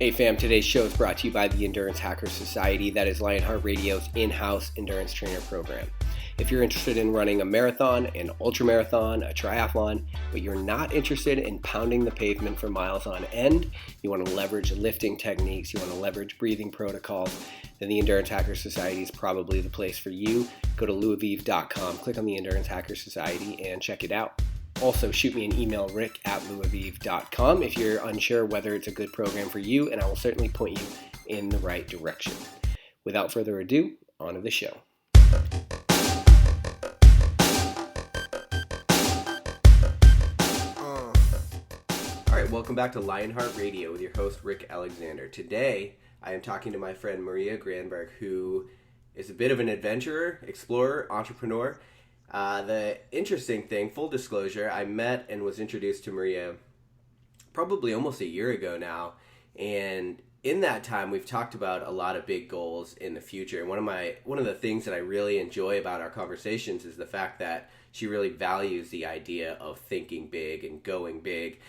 Hey fam, today's show is brought to you by the Endurance Hackers Society, that is Lionheart Radio's in-house endurance trainer program. If you're interested in running a marathon, an ultramarathon, a triathlon, but you're not interested in pounding the pavement for miles on end, you want to leverage lifting techniques, you want to leverage breathing protocols, then the Endurance Hackers Society is probably the place for you. Go to louavive.com, click on the Endurance Hackers Society, and check it out. Also, shoot me an email, rick@louavive.com, if you're unsure whether it's a good program for you, and I will certainly point you in the right direction. Without further ado, on to the show. All right, welcome back to Lionheart Radio with your host, Rick Alexander. Today, I am talking to my friend Maria Granberg, who is a bit of an adventurer, explorer, entrepreneur. The interesting thing, full disclosure, I met and was introduced to Maria probably almost a year ago now, and in that time we've talked about a lot of big goals in the future. And one of the things that I really enjoy about our conversations is the fact that she really values the idea of thinking big and going big.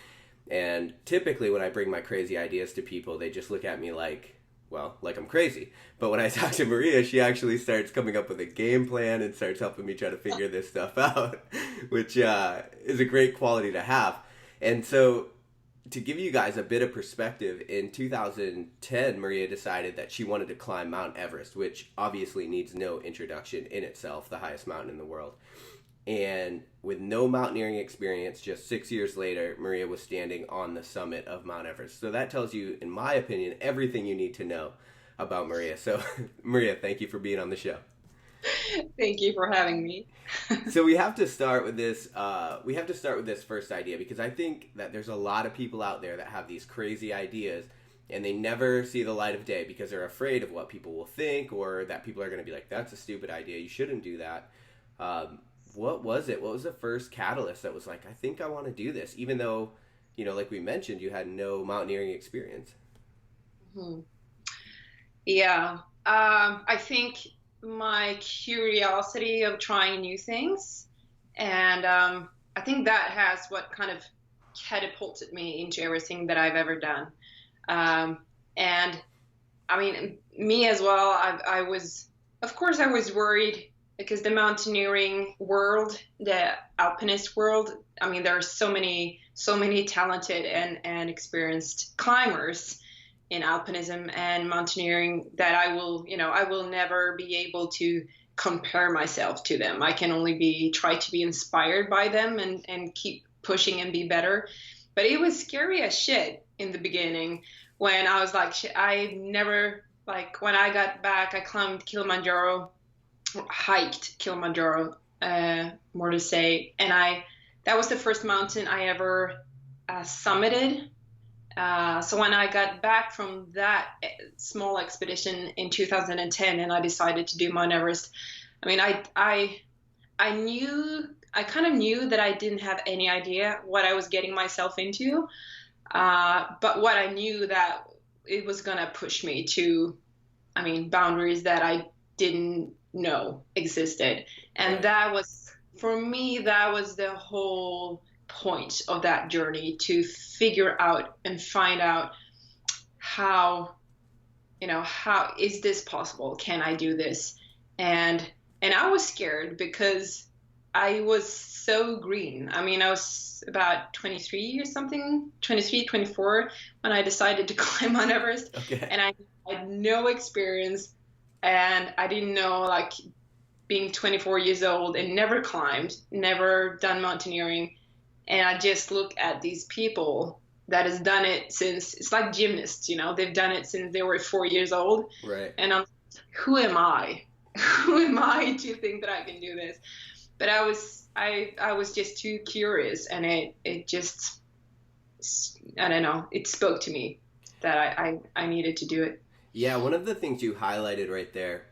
And typically when I bring my crazy ideas to people, they just look at me like I'm crazy. But when I talk to Maria, she actually starts coming up with a game plan and starts helping me try to figure this stuff out, which is a great quality to have. And so to give you guys a bit of perspective, in 2010, Maria decided that she wanted to climb Mount Everest, which obviously needs no introduction in itself, the highest mountain in the world. And with no mountaineering experience, just 6 years later, Maria was standing on the summit of Mount Everest. So that tells you, in my opinion, everything you need to know about Maria. So, Maria, thank you for being on the show. Thank you for having me. So we have to start with this. First idea, because I think that there's a lot of people out there that have these crazy ideas, and they never see the light of day because they're afraid of what people will think, or that people are going to be like, "That's a stupid idea. You shouldn't do that." What was it? What was the first catalyst that was like, I think I want to do this, even though, like we mentioned, you had no mountaineering experience? Mm-hmm. Yeah. I think my curiosity of trying new things, and I think that has what kind of catapulted me into everything that I've ever done. And I mean, me as well, of course I was worried, because the mountaineering world, the alpinist world, I mean, there are so many talented and experienced climbers in alpinism and mountaineering that I will never be able to compare myself to them. I can only try to be inspired by them and keep pushing and be better. But it was scary as shit in the beginning when I was like, when I got back, I climbed Kilimanjaro, hiked Kilimanjaro, more to say, and that was the first mountain I ever summited. So when I got back from that small expedition in 2010 and I decided to do Mount Everest, I mean, I kind of knew that I didn't have any idea what I was getting myself into, but what I knew that it was gonna push me to, boundaries that I didn't know existed. And Right. that was, for me, that was the whole point of that journey, to figure out and find out how is this possible? Can I do this? And I was scared because I was so green. I mean, I was about 23 or something, 23, 24, when I decided to climb Mount Everest. Okay. And I had no experience. And I didn't know, like, being 24 years old and never climbed, never done mountaineering. And I just look at these people that has done it since, it's like gymnasts, they've done it since they were 4 years old. Right. And I'm, who am I? Who am I to think that I can do this? But I was just too curious, and it just, I don't know, it spoke to me that I needed to do it. Yeah, one of the things you highlighted right there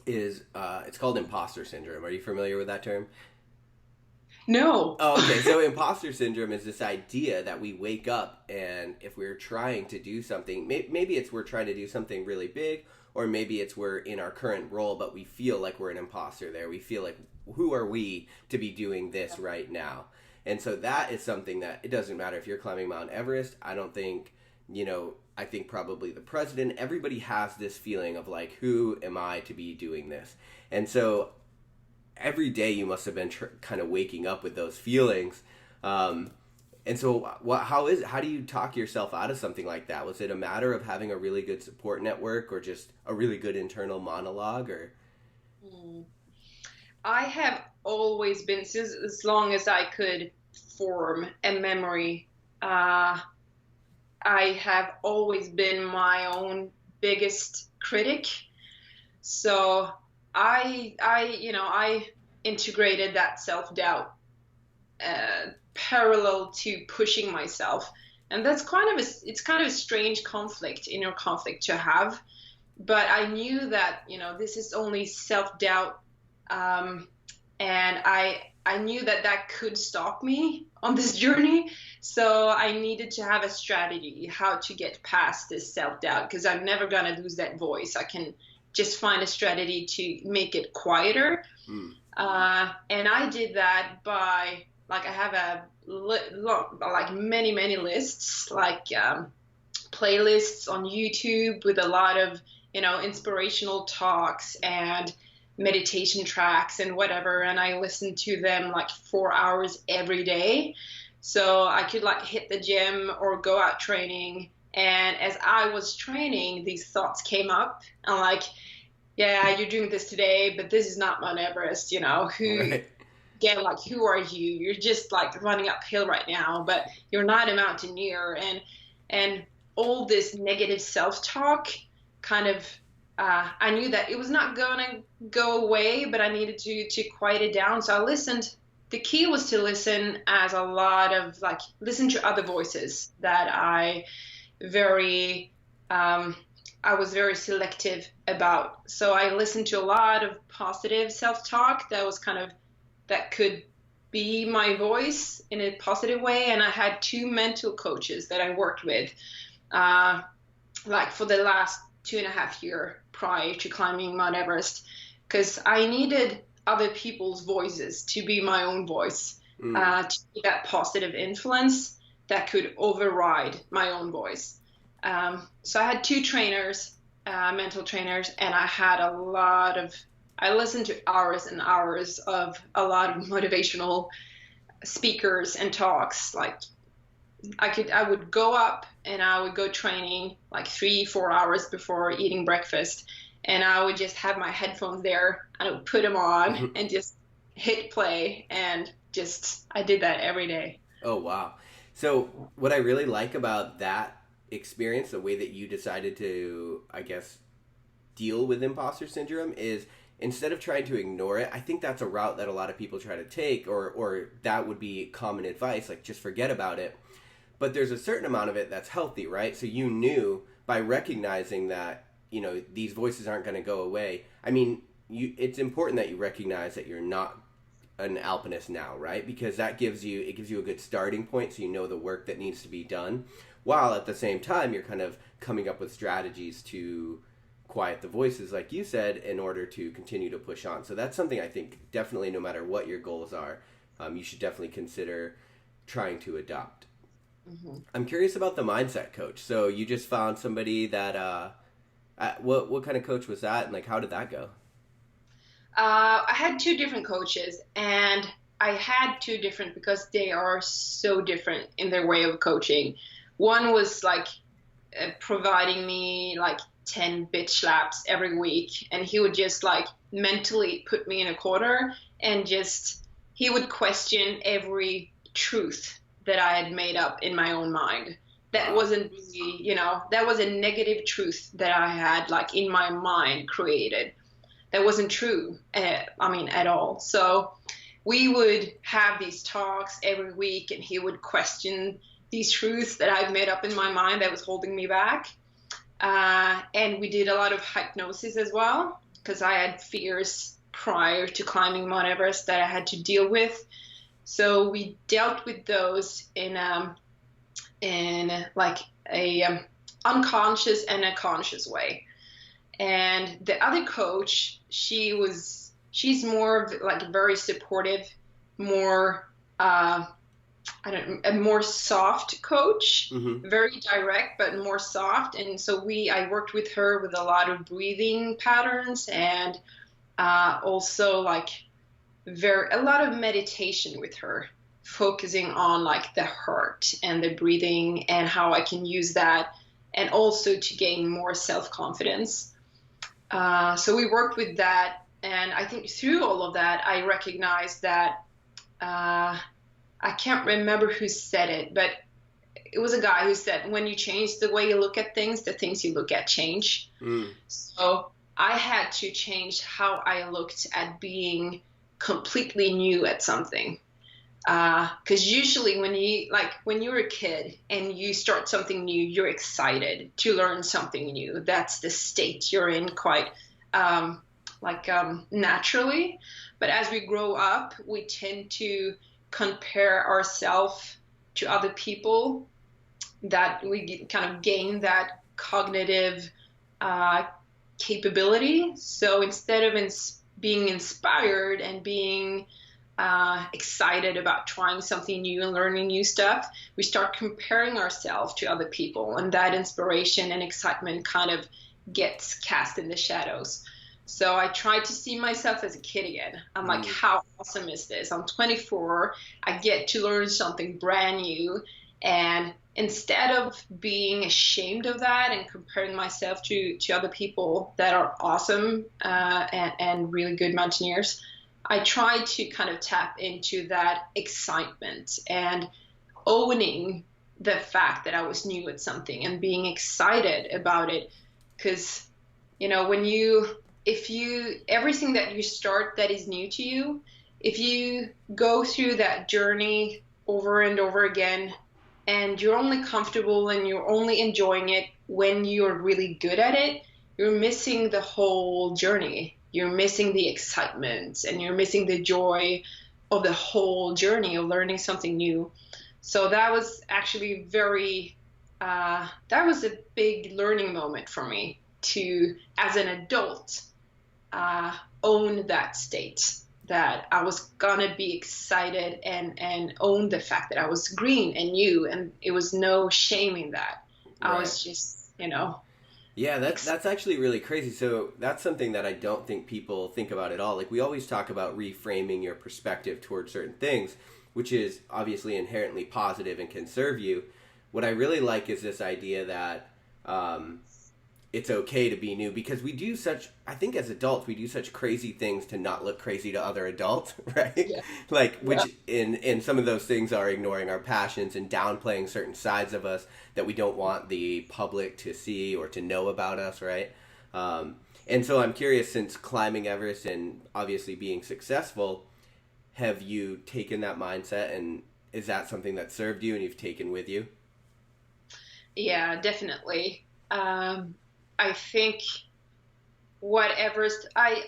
is it's called imposter syndrome. Are you familiar with that term? No. Oh, okay. So imposter syndrome is this idea that we wake up, and if we're trying to do something, maybe it's we're trying to do something really big, or maybe it's we're in our current role, but we feel like we're an imposter there. We feel like, who are we to be doing this right now? And so that is something that, it doesn't matter if you're climbing Mount Everest. I don't think I think probably the president, everybody has this feeling of like, who am I to be doing this? And so every day you must have been kind of waking up with those feelings. And so how do you talk yourself out of something like that? Was it a matter of having a really good support network or just a really good internal monologue or? Mm. I have always been, since as long as I could form a memory, I have always been my own biggest critic. So I integrated that self-doubt parallel to pushing myself. And that's it's kind of a strange inner conflict to have. But I knew that, this is only self-doubt. And I knew that could stop me on this journey. So I needed to have a strategy how to get past this self-doubt, because I'm never going to lose that voice. I can just find a strategy to make it quieter. And I did that by, like, I have like many lists, like playlists on YouTube with a lot of, inspirational talks and meditation tracks and whatever. And I listened to them like 4 hours every day. So I could like hit the gym or go out training. And as I was training, these thoughts came up. I'm like, yeah, you're doing this today, but this is not Mount Everest, Right. again, like, who are you? You're just like running uphill right now, but you're not a mountaineer. And all this negative self-talk kind of, I knew that it was not gonna go away, but I needed to quiet it down. So I listened. The key was to listen listen to other voices that very, I was very selective about. So I listened to a lot of positive self-talk that could be my voice in a positive way. And I had two mental coaches that I worked with, like for the last 2.5 years prior to climbing Mount Everest, because I needed other people's voices to be my own voice, to be that positive influence that could override my own voice. So I had two trainers, mental trainers, and I listened to hours and hours of a lot of motivational speakers and talks. Like I would go up and I would go training like 3-4 hours before eating breakfast. And I would just have my headphones there and I would put them on and just hit play. And I did that every day. Oh, wow. So what I really like about that experience, the way that you decided to, I guess, deal with imposter syndrome is instead of trying to ignore it, I think that's a route that a lot of people try to take, or that would be common advice, like just forget about it. But there's a certain amount of it that's healthy, right? So you knew by recognizing that, these voices aren't going to go away. I mean, it's important that you recognize that you're not an alpinist now, right? Because it gives you a good starting point, so you know the work that needs to be done, while at the same time you're kind of coming up with strategies to quiet the voices, like you said, in order to continue to push on. So that's something I think definitely, no matter what your goals are, you should definitely consider trying to adopt. Mm-hmm. I'm curious about the mindset coach. So you just found somebody that, what kind of coach was that, and like how did that go? I had two different coaches, and I had two different because they are so different in their way of coaching. One was like providing me like 10 bitch slaps every week, and he would just like mentally put me in a corner and he would question every truth that I had made up in my own mind. That wasn't really, that was a negative truth that I had like in my mind created. That wasn't true, at all. So we would have these talks every week, and he would question these truths that I've made up in my mind that was holding me back. And we did a lot of hypnosis as well, because I had fears prior to climbing Mount Everest that I had to deal with. So we dealt with those in like a unconscious and a conscious way. And the other coach, she's more of like very supportive, more a more soft coach, Mm-hmm. very direct but more soft. And so I worked with her with a lot of breathing patterns and also like a lot of meditation with her, focusing on like the heart and the breathing and how I can use that, and also to gain more self-confidence. So we worked with that, and I think through all of that, I recognized that uh, I can't remember who said it, but it was a guy who said, when you change the way you look at things, the things you look at change. Mm. So I had to change how I looked at being completely new at something. Because usually when you're a kid and you start something new, you're excited to learn something new. That's the state you're in quite naturally. But as we grow up, we tend to compare ourselves to other people, that we kind of gain that cognitive uh, capability. So instead of being inspired and being excited about trying something new and learning new stuff, we start comparing ourselves to other people, and that inspiration and excitement kind of gets cast in the shadows. So I try to see myself as a kid again. I'm like, Mm. how awesome is this? I'm 24. I get to learn something brand new. And instead of being ashamed of that and comparing myself to other people that are awesome and really good mountaineers, I try to kind of tap into that excitement and owning the fact that I was new at something and being excited about it. Because, when if you, everything that you start that is new to you, if you go through that journey over and over again, and you're only comfortable and you're only enjoying it when you're really good at it, you're missing the whole journey. You're missing the excitement and you're missing the joy of the whole journey of learning something new. So that was actually that was a big learning moment for me to, as an adult, uh, own that state, that I was gonna be excited and own the fact that I was green and new, and it was no shame in that. I Right. was just, Yeah, excited. that's actually really crazy. So that's something that I don't think people think about at all. Like we always talk about reframing your perspective towards certain things, which is obviously inherently positive and can serve you. What I really like is this idea that um, it's okay to be new because we do such, I think as adults we do such crazy things to not look crazy to other adults, right? Yeah, Like yeah, which in some of those things are ignoring our passions and downplaying certain sides of us that we don't want the public to see or to know about us, right? um, and so I'm curious, since climbing Everest and obviously being successful, have you taken that mindset, and is that something that served you and you've taken with you? yeah, definitely. I think I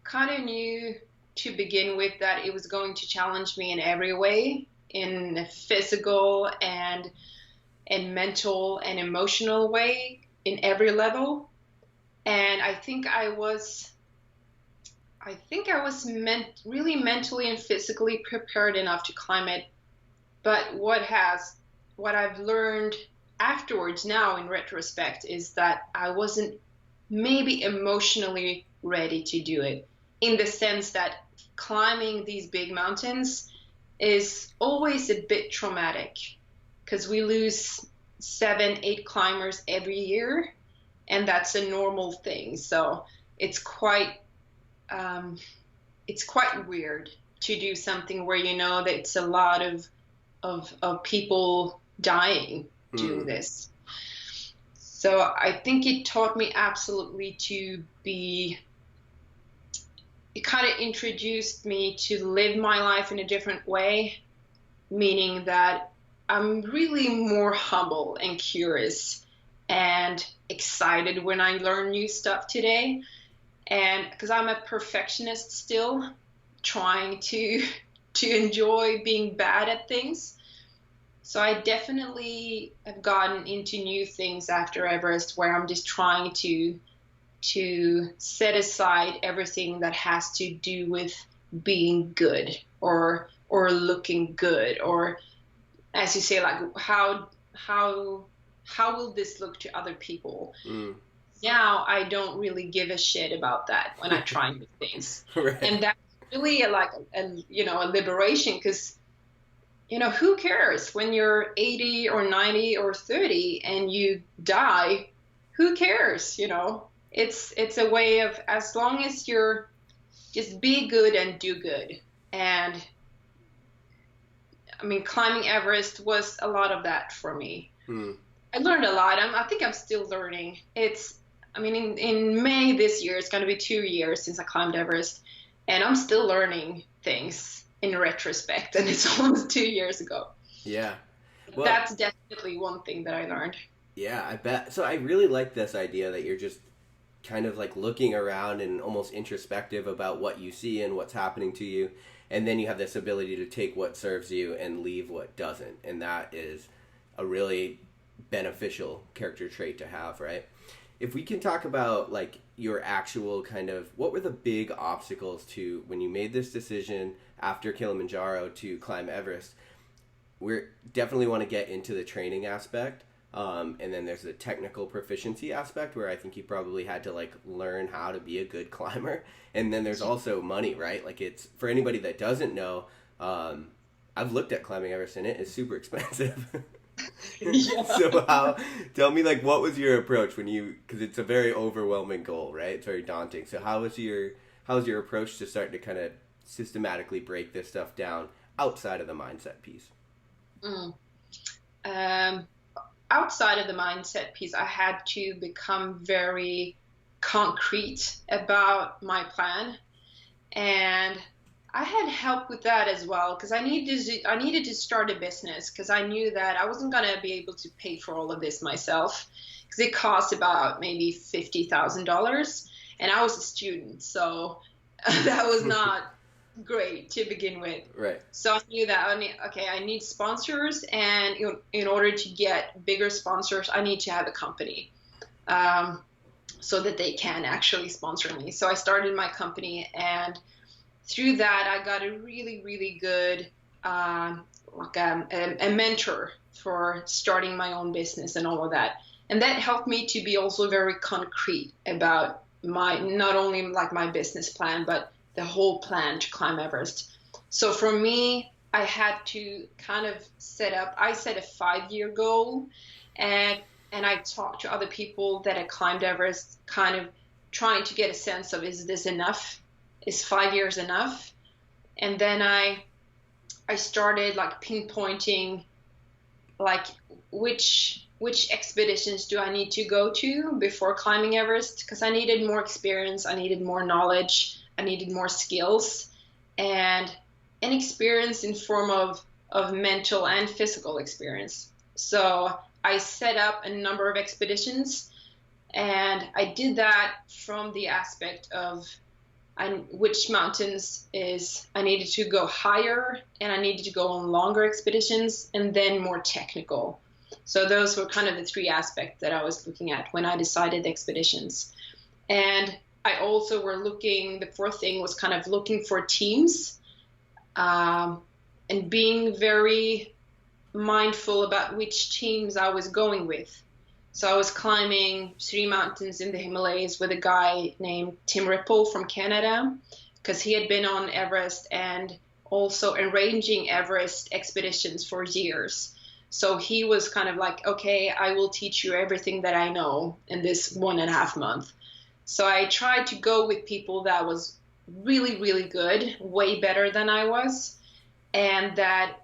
kind of knew to begin with that it was going to challenge me in every way, in a physical and mental and emotional way, in every level. And I think I was really mentally and physically prepared enough to climb it. But what I've learned afterwards now in retrospect is that I wasn't maybe emotionally ready to do it, in the sense that climbing these big mountains is always a bit traumatic, because we lose 7, 8 climbers every year, and that's a normal thing. So it's quite um, it's quite weird to do something where you know that it's a lot of people dying doing Mm. this. So I think it taught me absolutely to be, it kind of introduced me to live my life in a different way, meaning that I'm really more humble and curious and excited when I learn new stuff today. And because I'm a perfectionist still, trying to enjoy being bad at things. So I definitely have gotten into new things after Everest, where I'm just trying to set aside everything that has to do with being good or looking good or as you say, like how will this look to other people? Mm. Now I don't really give a shit about that when I try new things. Right. And that's really like a liberation, because who cares when you're 80 or 90 or 30 and you die? Who cares? It's a way of, as long as you're just be good and do good. And I mean, climbing Everest was a lot of that for me. Mm. I learned a lot. I think I'm still learning. I mean, in May this year, it's going to be 2 years since I climbed Everest, and I'm still learning things in retrospect, and it's almost 2 years ago. Yeah. Well, That's definitely one thing that I learned. yeah, I bet. So I really like this idea that you're just kind of like looking around and almost introspective about what you see and what's happening to you. And then you have this ability to take what serves you and leave what doesn't. And that is a really beneficial character trait to have, right? If we can talk about like your actual kind of, what were the big obstacles to when you made this decision after Kilimanjaro to climb Everest? We definitely want to get into the training aspect. And then there's the technical proficiency aspect where I think you probably had to like learn how to be a good climber. And then there's also money, right? Like, it's for anybody that doesn't know, I've looked at climbing Everest and it is super expensive. Yeah. So tell me, like, what was your approach when because it's a very overwhelming goal, right? It's very daunting. So how was your approach to start to kind of systematically break this stuff down outside of the mindset piece? Mm. Um, Outside of the mindset piece, I had to become very concrete about my plan. And I had help with that as well, because I needed to start a business, because I knew that I wasn't going to be able to pay for all of this myself, because it cost about maybe $50,000, and I was a student, so that was not great to begin with. Right. So I knew that I need sponsors, and in order to get bigger sponsors, I need to have a company, so that they can actually sponsor me. So I started my company, and through that, I got a really, really good a mentor for starting my own business and all of that. And that helped me to be also very concrete about not only like my business plan, but the whole plan to climb Everest. So for me, I had to kind of set a 5-year goal, and I talked to other people that had climbed Everest, kind of trying to get a sense of, is this enough? Is 5 years enough? And then I started like pinpointing like which expeditions do I need to go to before climbing Everest, because I needed more experience, I needed more knowledge, I needed more skills, and an experience in form of mental and physical experience. So I set up a number of expeditions, and I did that from the aspect of which mountains I needed to go higher, and I needed to go on longer expeditions, and then more technical. So those were kind of the three aspects that I was looking at when I decided the expeditions. And I also the fourth thing was kind of looking for teams, and being very mindful about which teams I was going with. So I was climbing 3 mountains in the Himalayas with a guy named Tim Ripple from Canada, because he had been on Everest and also arranging Everest expeditions for years. So he was kind of like, okay, I will teach you everything that I know in this 1.5 month. So I tried to go with people that was really, really good, way better than I was, and that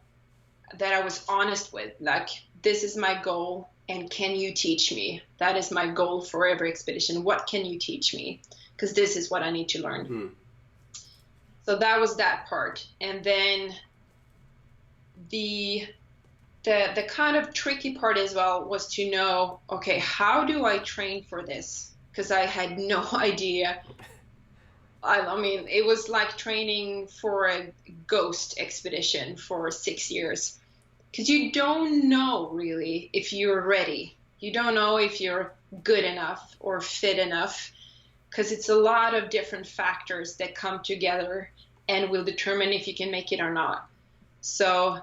I was honest with, like, this is my goal, and can you teach me? That is my goal for every expedition. What can you teach me? Because this is what I need to learn. Hmm. So that was that part. And then the kind of tricky part as well was to know, okay, how do I train for this? Because I had no idea. I mean, it was like training for a ghost expedition for 6 years. Because you don't know really if you're ready. You don't know if you're good enough or fit enough, because it's a lot of different factors that come together and will determine if you can make it or not. So,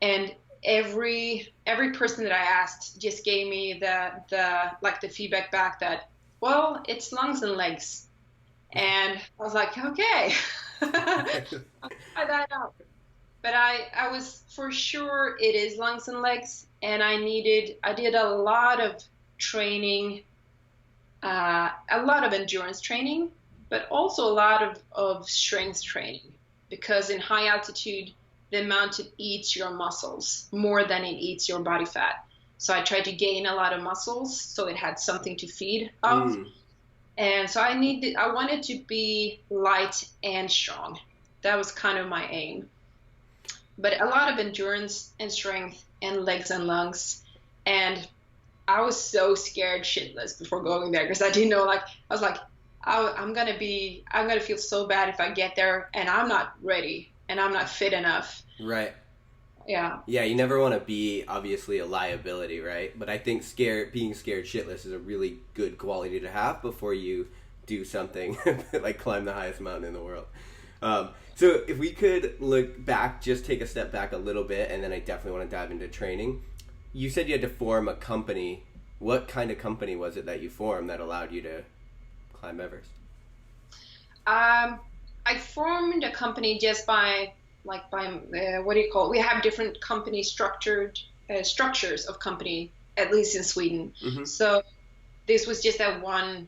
and every person that I asked just gave me the feedback back that, well, it's lungs and legs. And I was like, okay, I'll try that out. But I was for sure it is lungs and legs, and I did a lot of training, a lot of endurance training, but also a lot of strength training, because in high altitude, the mountain eats your muscles more than it eats your body fat. So I tried to gain a lot of muscles so it had something to feed off. Mm. And so I wanted to be light and strong. That was kind of my aim. But a lot of endurance and strength and legs and lungs. And I was so scared shitless before going there, because I didn't know, like, I was like, I'm gonna feel so bad if I get there and I'm not ready and I'm not fit enough. Right. Yeah. Yeah, you never want to be obviously a liability, right? But I think being scared shitless is a really good quality to have before you do something like climb the highest mountain in the world. So if we could look back, just take a step back a little bit, and then I definitely want to dive into training. You said you had to form a company. What kind of company was it that you formed that allowed you to climb Everest? I formed a company just by what do you call it? We have different company structures of company, at least in Sweden. Mm-hmm. So this was just a one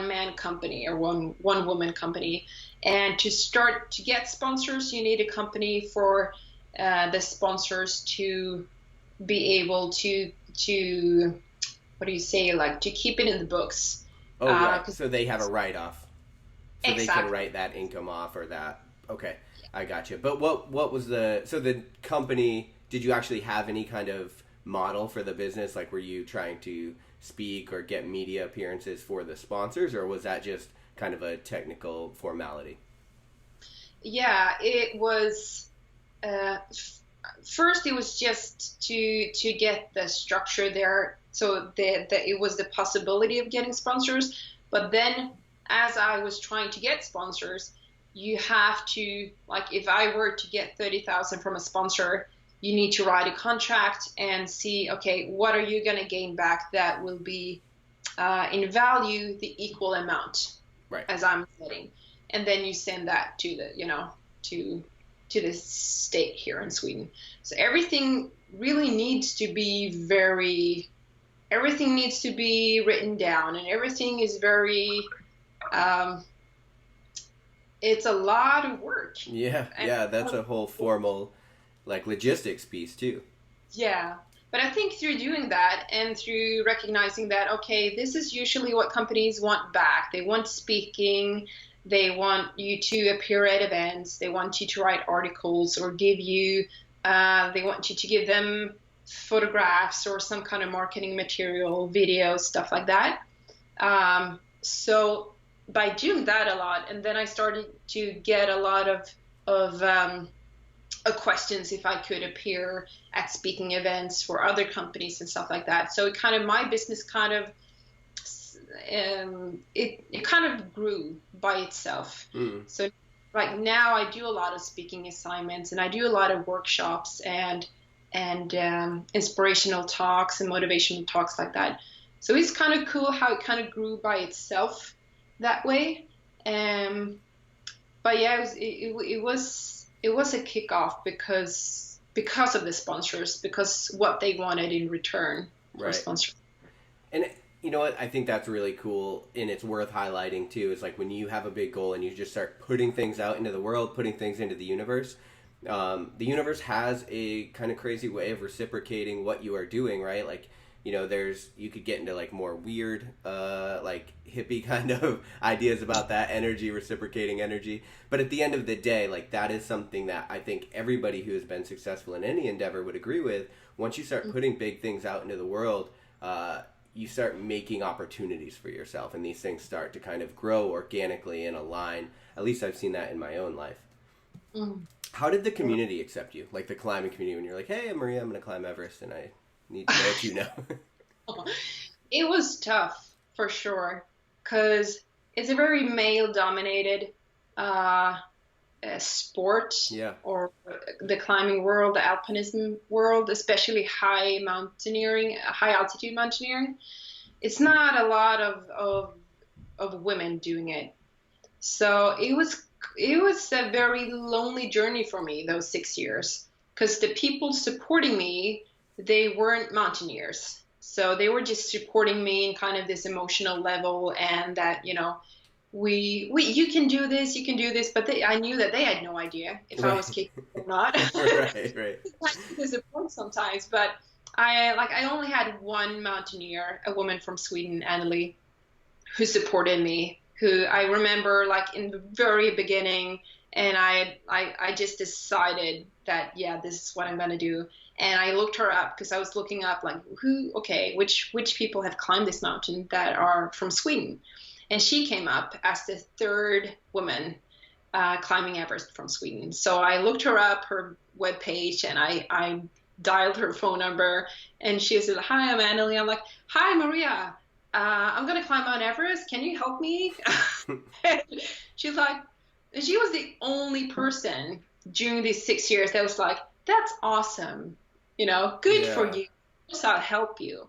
man company, or one woman company. And to get sponsors, you need a company for the sponsors to be able to what do you say, like, to keep it in the books. Oh, right. So they have a write-off. So Exactly. they can write that income off or that. Okay, I got you. But what was the company, did you actually have any kind of model for the business? Like, were you trying to speak or get media appearances for the sponsors, or was that just kind of a technical formality? Yeah, it was. First, it was just to get the structure there, so that it was the possibility of getting sponsors. But then, as I was trying to get sponsors, you have to, like, if I were to get 30,000 from a sponsor, you need to write a contract and see, okay, what are you going to gain back that will be in value the equal amount, Right. as I'm getting, and then you send that to to the state here in Sweden. So everything really needs to be everything needs to be written down, and everything is very, it's a lot of work. Yeah, that's a whole formal, like, logistics piece too. Yeah. But I think through doing that and through recognizing that, okay, this is usually what companies want back. They want speaking. They want you to appear at events. They want you to write articles or they want you to give them photographs or some kind of marketing material, videos, stuff like that. So by doing that a lot, and then I started to get a lot of questions if I could appear at speaking events for other companies and stuff like that. So my business it kind of grew by itself. So right now I do a lot of speaking assignments, and I do a lot of workshops and inspirational talks and motivational talks like that. So it's kind of cool how it kind of grew by itself that way. But yeah, it was a kickoff because of the sponsors, because what they wanted in return for Right. sponsors. And you know what? I think that's really cool, and it's worth highlighting too. Is like when you have a big goal and you just start putting things out into the world, putting things into the universe. The universe has a kind of crazy way of reciprocating what you are doing, right? Like, you could get into like more weird, like hippie kind of ideas about that energy, reciprocating energy. But at the end of the day, like, that is something that I think everybody who has been successful in any endeavor would agree with. Once you start putting big things out into the world, you start making opportunities for yourself, and these things start to kind of grow organically and align. At least I've seen that in my own life. How did the community accept you? Like the climbing community, when you're like, hey, I'm Maria, I'm going to climb Everest, and I need to let you know. It was tough, for sure, because it's a very male-dominated sport Yeah. or the climbing world, the alpinism world, especially high mountaineering, high altitude mountaineering. It's not a lot of women doing it. So it was a very lonely journey for me those 6 years because the people supporting me, they weren't mountaineers. So they were just supporting me in kind of this emotional level and that, we you can do this, but I knew that they had no idea if I was Right. capable or not. Right, right. I disappoint sometimes, but I only had one mountaineer, a woman from Sweden, Anneli, who supported me, who I remember like in the very beginning, and I just decided that yeah, this is what I'm gonna do. And I looked her up because I was looking up like which people have climbed this mountain that are from Sweden, and she came up as the third woman climbing Everest from Sweden. So I looked her up, her webpage, and I dialed her phone number, and she said, "Hi, I'm Anneli." I'm like, "Hi, Maria. I'm gonna climb Mount Everest. Can you help me?" And she's like, and she was the only person during these 6 years that was like, "That's awesome. Good for Yeah. you. Of course, I'll help you."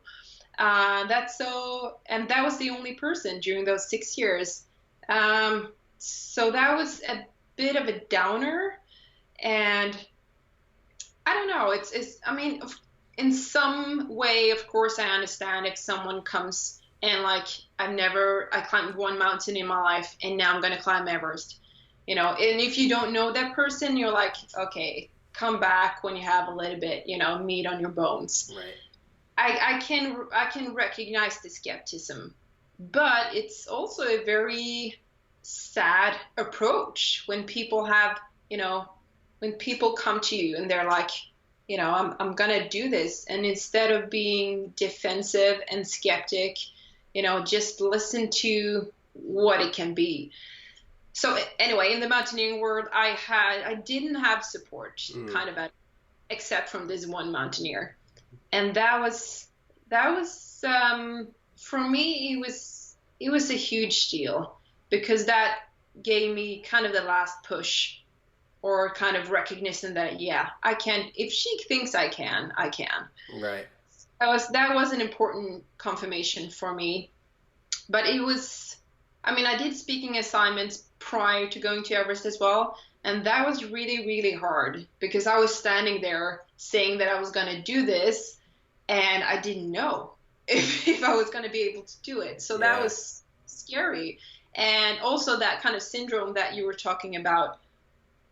That's so, and that was the only person during those 6 years. So that was a bit of a downer, and I don't know. I mean, in some way, of course, I understand if someone comes and like, I climbed one mountain in my life and now I'm going to climb Everest, and if you don't know that person, you're like, okay, come back when you have a little bit, meat on your bones. Right. I can recognize the skepticism, but it's also a very sad approach when people when people come to you and they're like, I'm gonna do this, and instead of being defensive and skeptic, just listen to what it can be. So anyway, in the mountaineering world, I didn't have support kind of except from this one mountaineer, and that was for me it was a huge deal because that gave me kind of the last push or kind of recognition that yeah, I can. If she thinks I can. Right. That was an important confirmation for me. But I mean, I did speaking assignments prior to going to Everest as well, and that was really, really hard because I was standing there saying that I was going to do this, and I didn't know if I was going to be able to do it. So that Yeah. was scary. And also that kind of syndrome that you were talking about,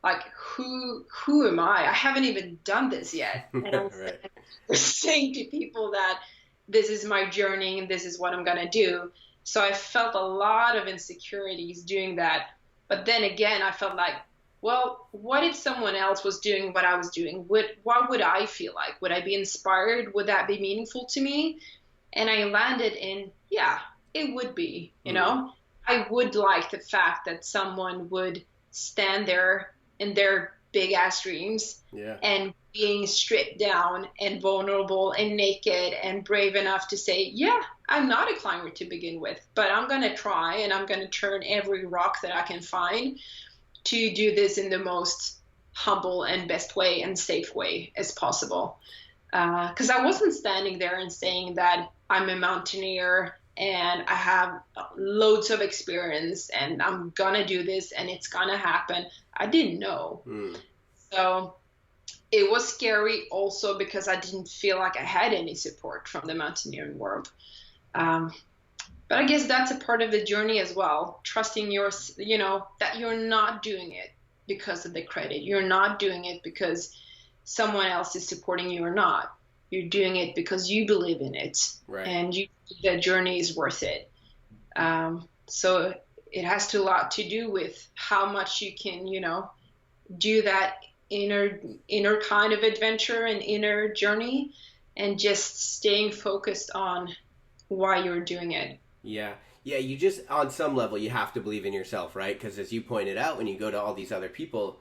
like who am I? I haven't even done this yet. And I was Right. saying to people that this is my journey and this is what I'm going to do. So I felt a lot of insecurities doing that. But then again, I felt like, well, what if someone else was doing what I was doing? What would I feel like? Would I be inspired? Would that be meaningful to me? And I landed in, yeah, it would be, I would like the fact that someone would stand there in their big ass dreams Yeah. and being stripped down and vulnerable and naked and brave enough to say, yeah, I'm not a climber to begin with, but I'm going to try and I'm going to turn every rock that I can find to do this in the most humble and best way and safe way as possible. Because I wasn't standing there and saying that I'm a mountaineer and I have loads of experience and I'm gonna do this and it's gonna happen. I didn't know. So it was scary also because I didn't feel like I had any support from the mountaineering world. But I guess that's a part of the journey as well, trusting that you're not doing it because of the credit. You're not doing it because someone else is supporting you or not. You're doing it because you believe in it, Right. and the journey is worth it. So it has a lot to do with how much you can, do that inner kind of adventure and inner journey, and just staying focused on why you're doing it. Yeah. Yeah, you just, on some level, you have to believe in yourself, right? Because as you pointed out, when you go to all these other people,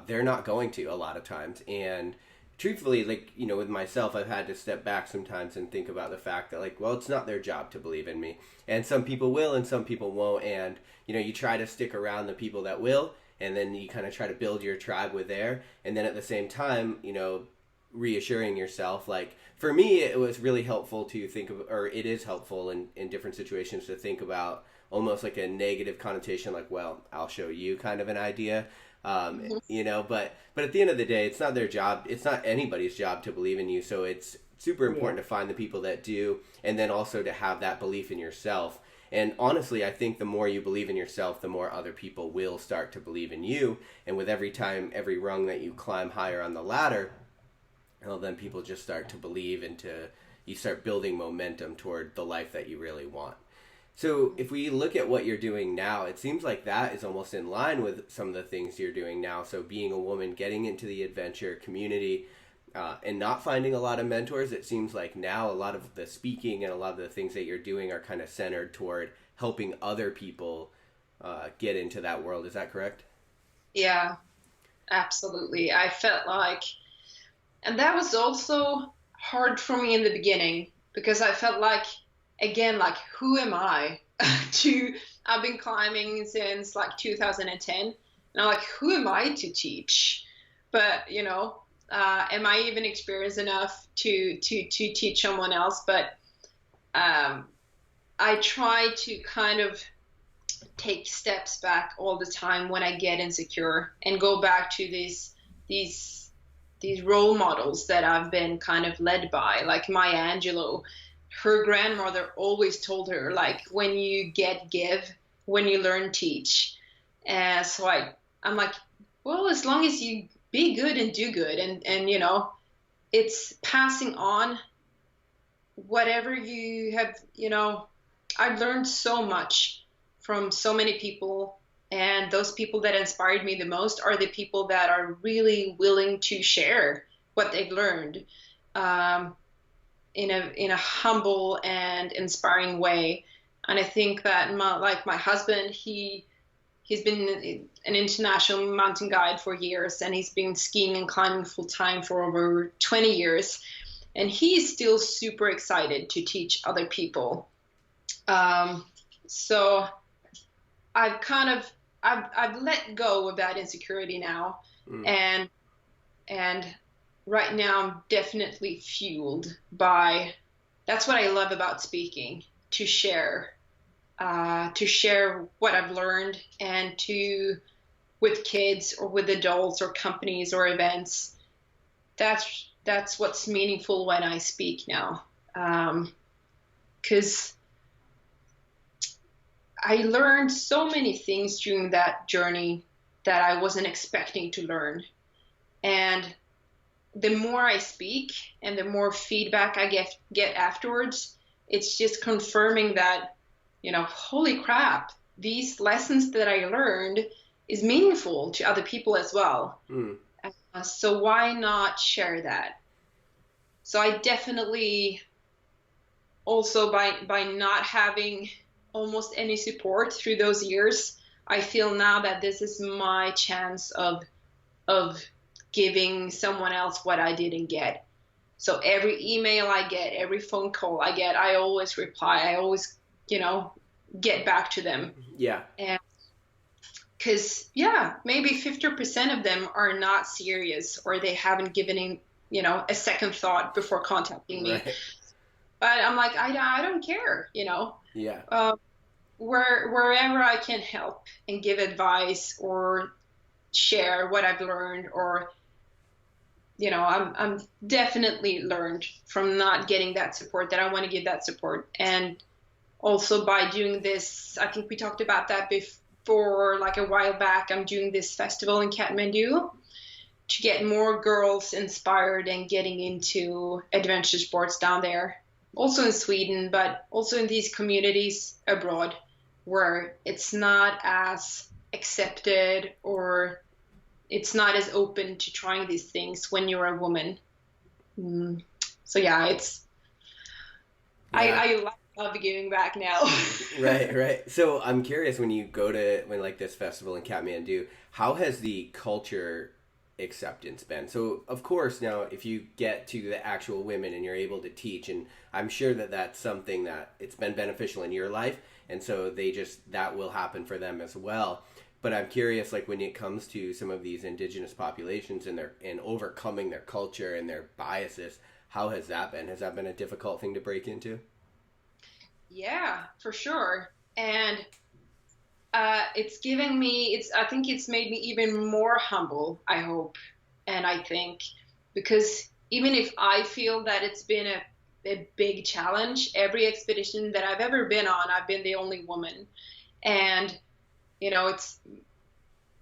they're not going to a lot of times. And truthfully, like, with myself, I've had to step back sometimes and think about the fact that, like, well, it's not their job to believe in me. And some people will and some people won't. And, you try to stick around the people that will. and then you kind of try to build your tribe with there, and then at the same time, reassuring yourself. Like for me, it was really helpful to think of, or it is helpful in different situations to think about almost like a negative connotation, like, well, I'll show you kind of an idea. Mhm. But at the end of the day, it's not their job. It's not anybody's job to believe in you. So it's super Yeah. important to find the people that do, and then also to have that belief in yourself. And honestly, I think the more you believe in yourself, the more other people will start to believe in you. And with every time, every rung that you climb higher on the ladder, well, then people just start to believe into, you start building momentum toward the life that you really want. So if we look at what you're doing now, it seems like that is almost in line with some of the things you're doing now. So being a woman, getting into the adventure community, and not finding a lot of mentors, it seems like now a lot of the speaking and a lot of the things that you're doing are kind of centered toward helping other people get into that world. Is that correct? Yeah, absolutely. I felt like, and that was also hard for me in the beginning because I felt like, again, like, who am I to, I've been climbing since like 2010. And I'm like, who am I to teach? But, am I even experienced enough to teach someone else? But um, I try to kind of take steps back all the time when I get insecure and go back to these these role models that I've been kind of led by, like Maya Angelou. Her grandmother always told her, like, when you get, give, when you learn, teach. And so I'm like, well, as long as you be good and do good, and it's passing on whatever you have. I've learned so much from so many people, and those people that inspired me the most are the people that are really willing to share what they've learned, um, in a humble and inspiring way. And I think that my husband, he's been an international mountain guide for years, and he's been skiing and climbing full time for over 20 years, and he's still super excited to teach other people. So I've let go of that insecurity now, Mm. and right now I'm definitely fueled by, that's what I love about speaking, to share, what I've learned, and with kids or with adults or companies or events. That's what's meaningful when I speak now, because I learned so many things during that journey that I wasn't expecting to learn. And the more I speak and the more feedback I get afterwards, it's just confirming that, holy crap, these lessons that I learned is meaningful to other people as well. Mm. So why not share that? So I definitely also, by not having almost any support through those years, I feel now that this is my chance of giving someone else what I didn't get. So every email I get, every phone call I get, I always reply. I always, get back to them. Yeah. And because, yeah, maybe 50% of them are not serious, or they haven't given in, a second thought before contacting me. Right. But I'm like, I don't care, Yeah. Wherever I can help and give advice or share what I've learned, or I'm definitely learned from not getting that support, that I want to give that support. And also by doing this, I think we talked about that before, like a while back, I'm doing this festival in Kathmandu to get more girls inspired and getting into adventure sports down there, also in Sweden, but also in these communities abroad where it's not as accepted, or it's not as open to trying these things when you're a woman. So yeah, Yeah. I love giving back now. Right. So I'm curious, when like this festival in Kathmandu, how has the culture acceptance been? So of course now, if you get to the actual women and you're able to teach, and I'm sure that that's something that it's been beneficial in your life, and so that will happen for them as well. But I'm curious, like when it comes to some of these indigenous populations and overcoming their culture and their biases, how has that been? Has that been a difficult thing to break into? Yeah, for sure. And it's giving me, I think it's made me even more humble, I hope. And I think, because even if I feel that it's been a big challenge, every expedition that I've ever been on, I've been the only woman. And, it's,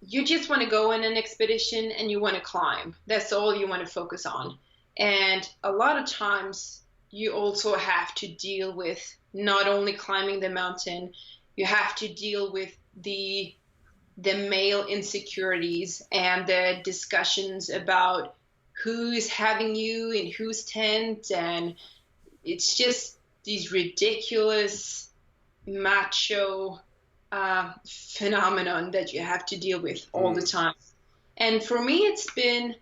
you just want to go in an expedition and you want to climb. That's all you want to focus on. And a lot of times you also have to deal with not only climbing the mountain, you have to deal with the male insecurities and the discussions about who's having you in whose tent, and it's just these ridiculous macho phenomenon that you have to deal with all the Mm. time. And for me, it's been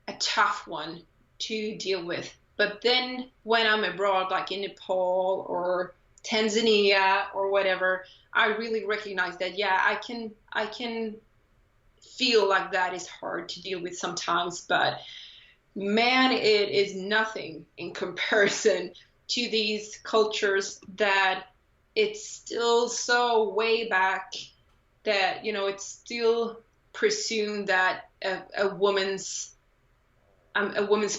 a tough one to deal with. But then when I'm abroad, like in Nepal or Tanzania or whatever, I really recognize that, yeah, I can feel like that is hard to deal with sometimes, but man, it is nothing in comparison to these cultures that it's still so way back that, it's still presumed that a woman's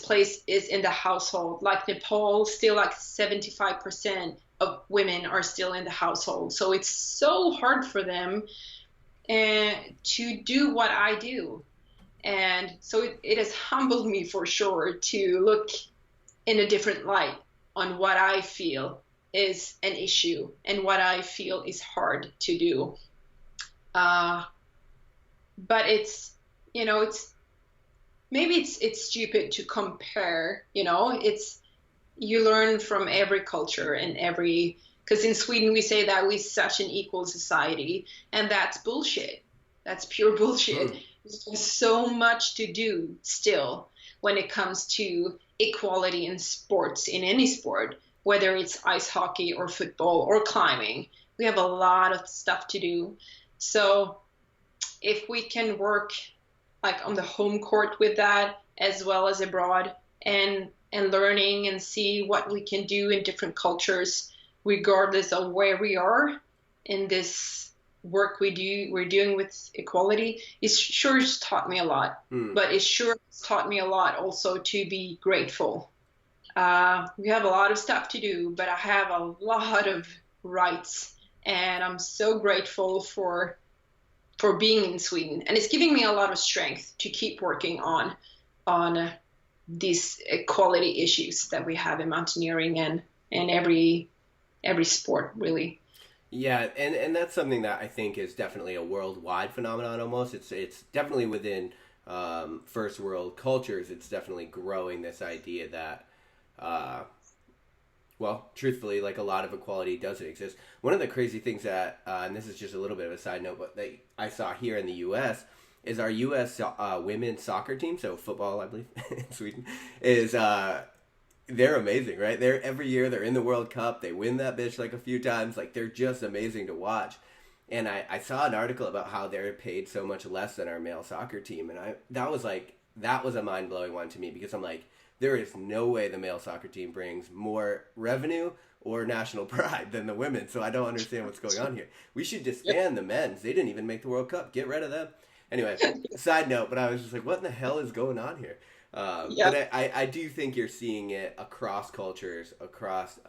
place is in the household. Like Nepal, still like 75% of women are still in the household. So it's so hard for them to do what I do. And so it has humbled me for sure to look in a different light on what I feel is an issue and what I feel is hard to do. Uh, but it's maybe it's stupid to compare. It's you learn from every culture and because in Sweden we say that we're such an equal society, and that's bullshit. That's pure bullshit. Mm. There's so much to do still when it comes to equality in sports, in any sport, whether it's ice hockey or football or climbing. We have a lot of stuff to do. So if we can work like on the home court with that as well as abroad, and learning and see what we can do in different cultures regardless of where we are in this work we're doing with equality, it sure has taught me a lot. Mm. But it sure has taught me a lot also to be grateful. We have a lot of stuff to do, but I have a lot of rights, and I'm so grateful for being in Sweden, and it's giving me a lot of strength to keep working on these equality issues that we have in mountaineering and every sport really. Yeah, and that's something that I think is definitely a worldwide phenomenon. Almost, it's definitely within first world cultures. It's definitely growing this idea that, uh, well, truthfully, like a lot of equality doesn't exist. One of the crazy things that, and this is just a little bit of a side note, but that I saw here in the U.S. is our U.S. Women's soccer team, so football, I believe, in Sweden, is they're amazing, right? They're every year they're in the World Cup. They win that bitch like a few times. Like they're just amazing to watch. And I saw an article about how they're paid so much less than our male soccer team, and that was a mind blowing one to me because I'm like, there is no way the male soccer team brings more revenue or national pride than the women. So I don't understand what's going on here. We should disband the men's. They didn't even make the World Cup. Get rid of them. Anyway, side note, but I was just like, what in the hell is going on here? Yep. But I do think you're seeing it across cultures, across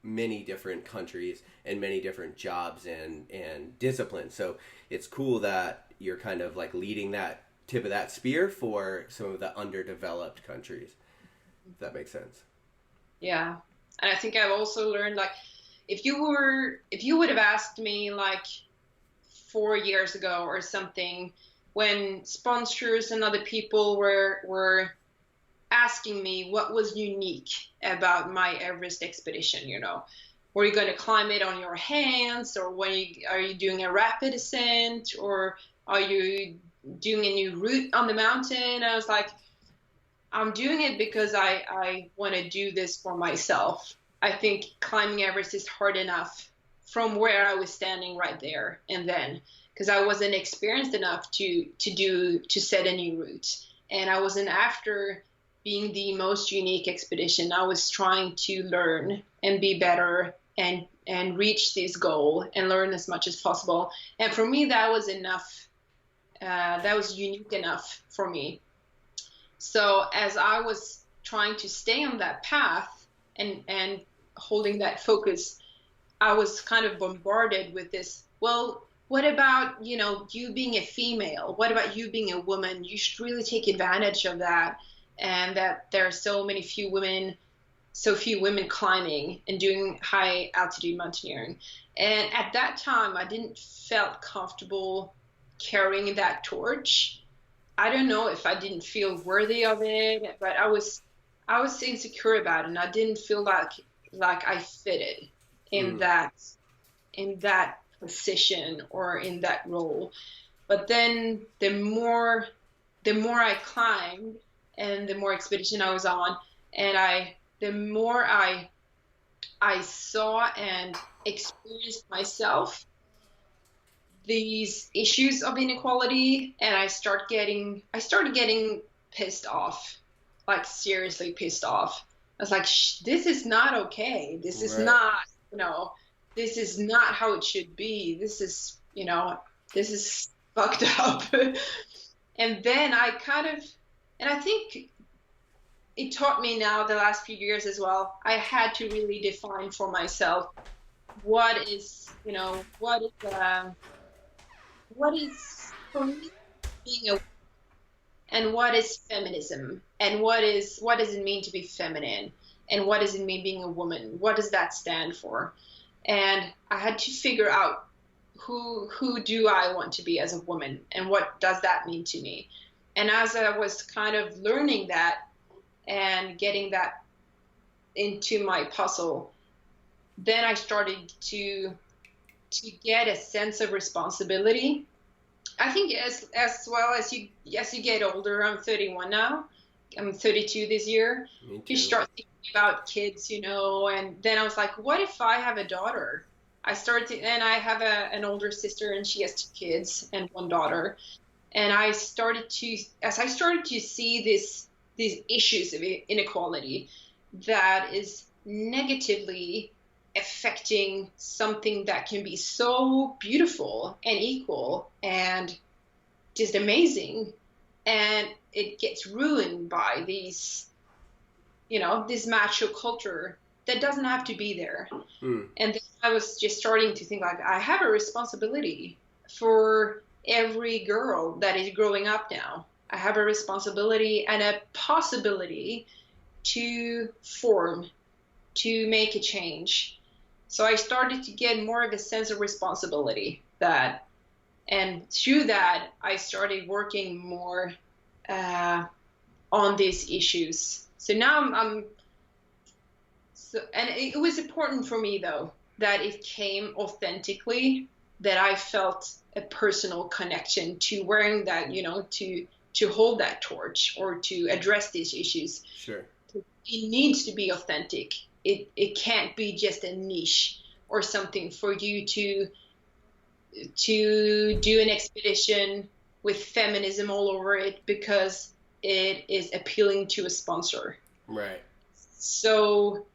many different countries and many different jobs and disciplines. So it's cool that you're kind of like leading that tip of that spear for some of the underdeveloped countries. If that makes sense. Yeah. And I think I've also learned, like, if you would have asked me like 4 years ago or something, when sponsors and other people were asking me what was unique about my Everest expedition, were you going to climb it on your hands, or are you doing a rapid ascent, or are you doing a new route on the mountain? I was like, I'm doing it because I want to do this for myself. I think climbing Everest is hard enough from where I was standing right there and then. because I wasn't experienced enough to set a new route. And I wasn't after being the most unique expedition. I was trying to learn and be better and reach this goal and learn as much as possible. And for me, that was enough. That was unique enough for me. So as I was trying to stay on that path and holding that focus, I was kind of bombarded with this. Well, what about, you being a female? What about you being a woman? You should really take advantage of that. And that there are so few women climbing and doing high altitude mountaineering. And at that time, I didn't felt comfortable carrying that torch. I don't know if I didn't feel worthy of it, but I was insecure about it, and I didn't feel like I fitted in that position or in that role. But then the more I climbed and the more expedition I was on, and the more I saw and experienced myself these issues of inequality, and I started getting pissed off, like seriously pissed off. I was like, this is not okay. This is not, this is not how it should be. This is fucked up. And then and I think it taught me now the last few years as well. I had to really define for myself what is for me being a, and what is feminism, and what does it mean to be feminine, and what does it mean being a woman? What does that stand for? And I had to figure out who do I want to be as a woman, and what does that mean to me? And as I was kind of learning that and getting that into my puzzle, then I started to get a sense of responsibility. I think as well as you get older, I'm 31 now. I'm 32 this year. You start thinking about kids, and then I was like, what if I have a daughter? And I have an older sister, and she has 2 kids and 1 daughter. And as I started to see these issues of inequality that is negatively affecting something that can be so beautiful and equal and just amazing, and it gets ruined by this macho culture that doesn't have to be there. And then I was just starting to think, like, I have a responsibility for every girl that is growing up now. I have a responsibility and a possibility to make a change. So I started to get more of a sense of responsibility and through that, I started working more on these issues. So now and it was important for me, though, that it came authentically, that I felt a personal connection to wearing that, to hold that torch or to address these issues. Sure. It needs to be authentic. It can't be just a niche or something for you to do an expedition with feminism all over it because it is appealing to a sponsor. Right. So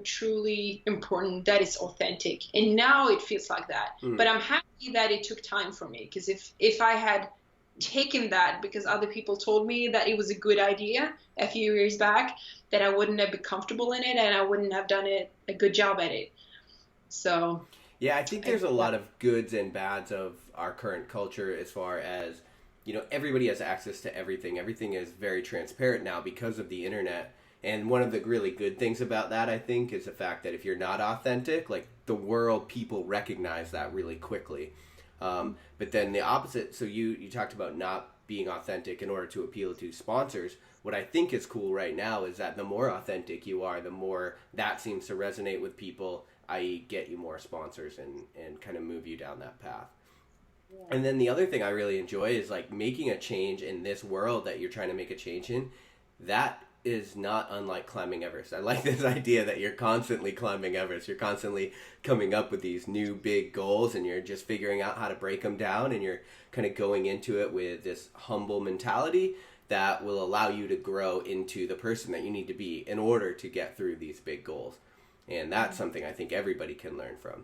truly important that it's authentic. And now it feels like that. But I'm happy that it took time for me, because if I had taken that because other people told me that it was a good idea a few years back, that I wouldn't have been comfortable in it and I wouldn't have done a good job at it. So yeah, I think there's a lot of goods and bads of our current culture, as far as, everybody has access to everything. Everything is very transparent now because of the internet. And one of the really good things about that, I think, is the fact that if you're not authentic, like, the world, people recognize that really quickly. But then the opposite, so you talked about not being authentic in order to appeal to sponsors. What I think is cool right now is that the more authentic you are, the more that seems to resonate with people, i.e. get you more sponsors and kind of move you down that path. Yeah. And then the other thing I really enjoy is, like, making a change in this world that you're trying to make a change in. That is not unlike climbing Everest. I like this idea that you're constantly climbing Everest. You're constantly coming up with these new big goals, and you're just figuring out how to break them down, and you're kind of going into it with this humble mentality that will allow you to grow into the person that you need to be in order to get through these big goals. And that's something I think everybody can learn from.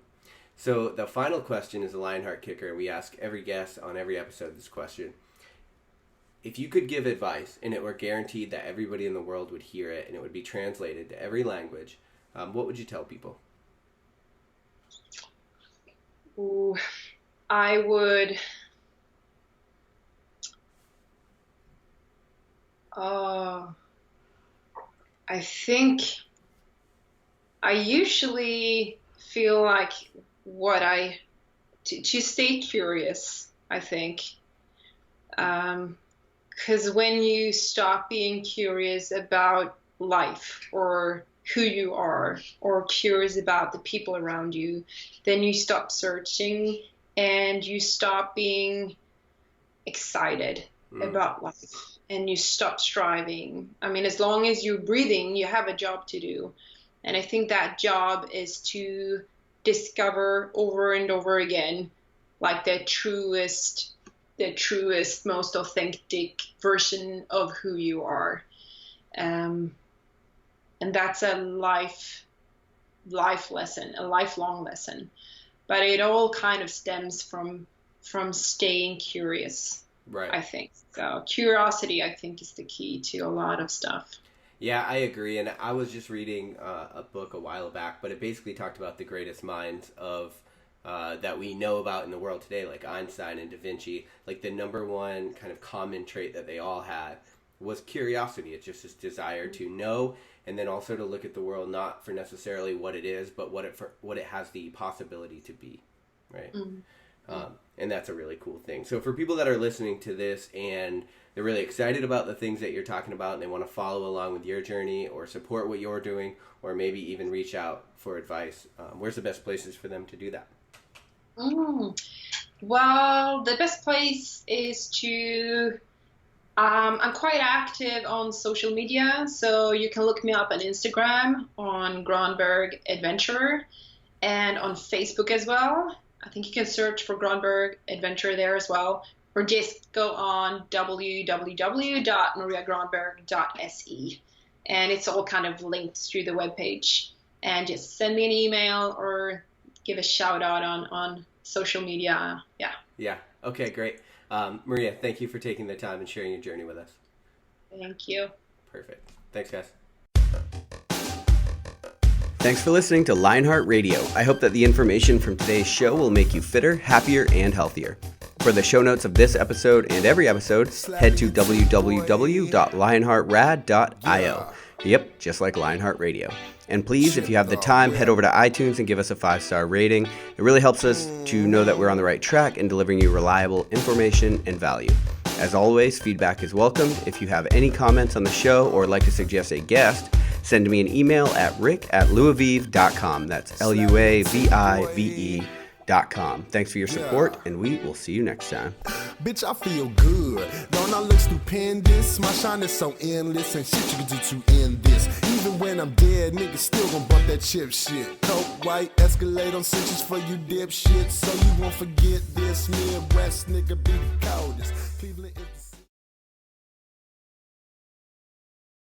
So the final question is a Lionheart kicker. We ask every guest on every episode this question. If you could give advice and it were guaranteed that everybody in the world would hear it and it would be translated to every language, what would you tell people? Ooh, I would... I think I usually feel like to stay curious, I think. Because when you stop being curious about life or who you are, or curious about the people around you, then you stop searching and you stop being excited about life. And you stop striving. I mean, as long as you're breathing, you have a job to do. And I think that job is to discover over and over again, like the truest, most authentic version of who you are. And that's a life lesson, a lifelong lesson. But it all kind of stems from staying curious. Right. I think so. Curiosity, I think, is the key to a lot of stuff. Yeah, I agree. And I was just reading a book a while back, but it basically talked about the greatest minds of that we know about in the world today, like Einstein and Da Vinci. Like the number one kind of common trait that they all had was curiosity. It's just this desire to know, and then also to look at the world not for necessarily what it is, but what it has the possibility to be. Right. And that's a really cool thing. So for people that are listening to this and they're really excited about the things that you're talking about and they want to follow along with your journey or support what you're doing or maybe even reach out for advice, where's the best places for them to do that? Well, the best place is to... I'm quite active on social media, so you can look me up on Instagram on Granberg Adventurer and on Facebook as well. I think you can search for Granberg Adventure there as well, or just go on www.mariagranberg.se, and it's all kind of linked through the webpage. And just send me an email or give a shout out on social media. Yeah. Okay, great. Maria, thank you for taking the time and sharing your journey with us. Thank you. Perfect. Thanks, guys. Thanks for listening to Lionheart Radio. I hope that the information from today's show will make you fitter, happier, and healthier. For the show notes of this episode and every episode, head to www.lionheartrad.io. Yep, just like Lionheart Radio. And please, if you have the time, head over to iTunes and give us a 5-star rating. It really helps us to know that we're on the right track and delivering you reliable information and value. As always, feedback is welcomed. If you have any comments on the show or would like to suggest a guest, send me an email at rick@luavive.com. That's LUAVIVE.com. Thanks for your support, and we will see you next time. Bitch, I feel good. Don't I look stupendous? My shine is so endless, and shit you can do to end this. Even when I'm dead, niggas still gon' bump that chip shit. Coke, white, Escalade on cinches for you dipshits. So you won't forget this. Midwest nigga be the coldest. Cleveland.